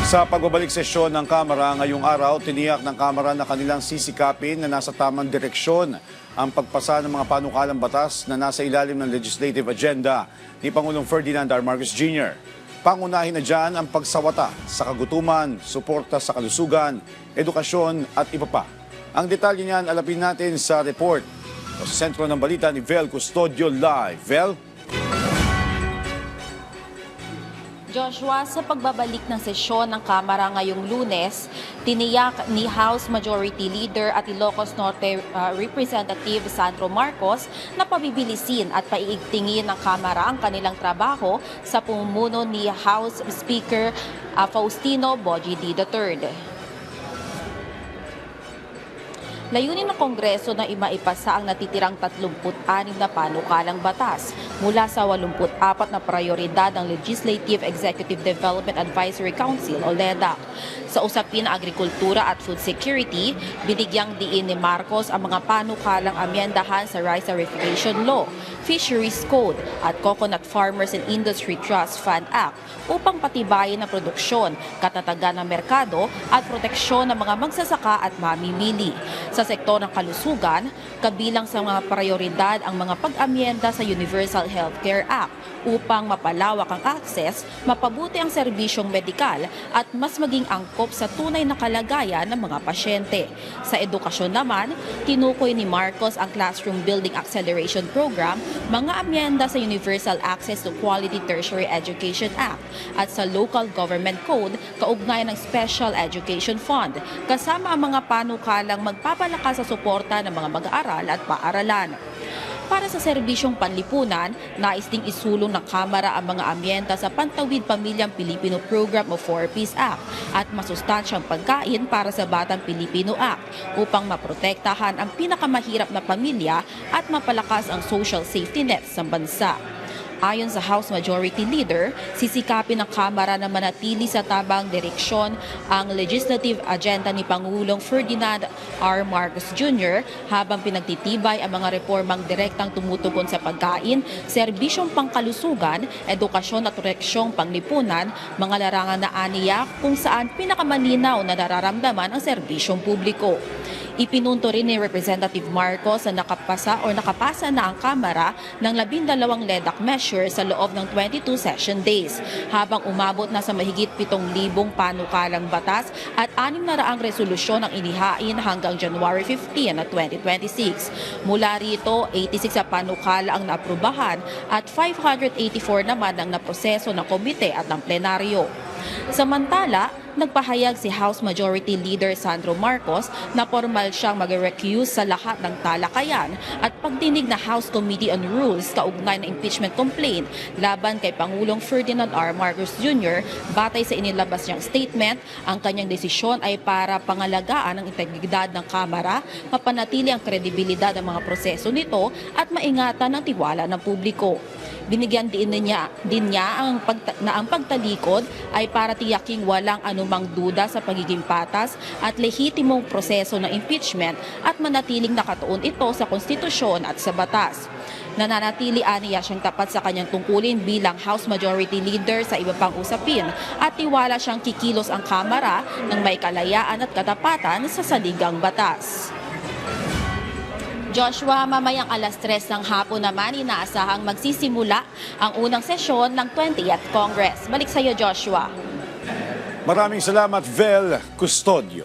Sa pagbabalik sesyon ng Kamara ngayong araw, tiniyak ng Kamara na kanilang sisikapin na nasa tamang direksyon ang pagpasa ng mga panukalang batas na nasa ilalim ng legislative agenda ni Pangulong Ferdinand R. Marcos Jr. Pangunahin na dyan ang pagsawata sa kagutuman, suporta sa kalusugan, edukasyon at iba pa. Ang detalye niyan alapin natin sa report sa sentro ng balita ni Vel Custodio Live. Vel? Joshua, sa pagbabalik ng sesyon ng Kamara ngayong Lunes, tiniyak ni House Majority Leader at Ilocos Norte Representative Sandro Marcos na pabibilisin at paiigtingin ng Kamara ang kanilang trabaho sa pamumuno ni House Speaker Faustino Bogie III. Layunin ng Kongreso na maipasa ang natitirang 36 na panukalang batas mula sa 84 na prioridad ng Legislative Executive Development Advisory Council o LEDAC. Sa usapin ng agrikultura at food security, binigyang diin ni Marcos ang mga panukalang amyendahan sa Rice Tarification Law, Fisheries Code at Coconut Farmers and Industry Trust Fund Act upang patibayin ang produksyon, katatagan ng merkado at proteksyon ng mga magsasaka at mamimili. Sa sektor ng kalusugan, kabilang sa mga prioridad ang mga pag-amyenda sa Universal Healthcare Act upang mapalawak ang access, mapabuti ang serbisyong medikal at mas maging angkop sa tunay na kalagayan ng mga pasyente. Sa edukasyon naman, tinukoy ni Marcos ang Classroom Building Acceleration Program, mga amyenda sa Universal Access to Quality Tertiary Education Act at sa Local Government Code kaugnay ng Special Education Fund, kasama ang mga panukalang magpapalakas sa suporta ng mga mag-aaral at paaralan. Para sa serbisyong panlipunan, nais ding isulong ng Kamara ang mga amyenda sa Pantawid Pamilyang Pilipino Program o 4Ps Act at masustansyang pagkain para sa Batang Pilipino Act upang maprotektahan ang pinakamahirap na pamilya at mapalakas ang social safety net sa bansa. Ayon sa House Majority Leader, sisikapin ng Kamara na manatili sa tamang direksyon ang legislative agenda ni Pangulong Ferdinand R. Marcos Jr. habang pinagtitibay ang mga reformang direktang tumutugon sa pagkain, serbisyong pangkalusugan, edukasyon at proteksyong panglipunan, mga larangan na aniya kung saan pinakamalinaw na nararamdaman ang serbisyong publiko. Ipinunto rin ni Representative Marcos na nakapasa na ang Kamara ng 12 LEDAC measures sa loob ng 22 session days, habang umabot na sa mahigit 7,000 panukalang batas at 600 resolusyon ang inihain hanggang January 15 na 2026. Mula rito, 86 na panukala ang naaprubahan at 584 naman ang naproseso ng komite at ng plenaryo. Samantala, nagpahayag si House Majority Leader Sandro Marcos na formal siyang mag-recuse sa lahat ng talakayan at pagdinig na House Committee on Rules kaugnay ng impeachment complaint laban kay Pangulong Ferdinand R. Marcos Jr. Batay sa inilabas niyang statement, ang kanyang desisyon ay para pangalagaan ang integridad ng Kamara, mapanatili ang kredibilidad ng mga proseso nito at maingatan ang tiwala ng publiko. Binigyan din niya na ang pagtalikod ay para tiyaking walang anumang duda sa pagiging patas at lehitimong proseso ng impeachment at manatiling nakatuon ito sa konstitusyon at sa batas. Nananatili aniya siyang tapat sa kanyang tungkulin bilang House Majority Leader sa iba pang usapin at tiwala siyang kikilos ang Kamara ng may kalayaan at katapatan sa saligang batas. Joshua, mamayang alas 3 ng hapon naman inaasahang magsisimula ang unang sesyon ng 20th Congress. Balik sa iyo, Joshua. Maraming salamat, Vel Custodio.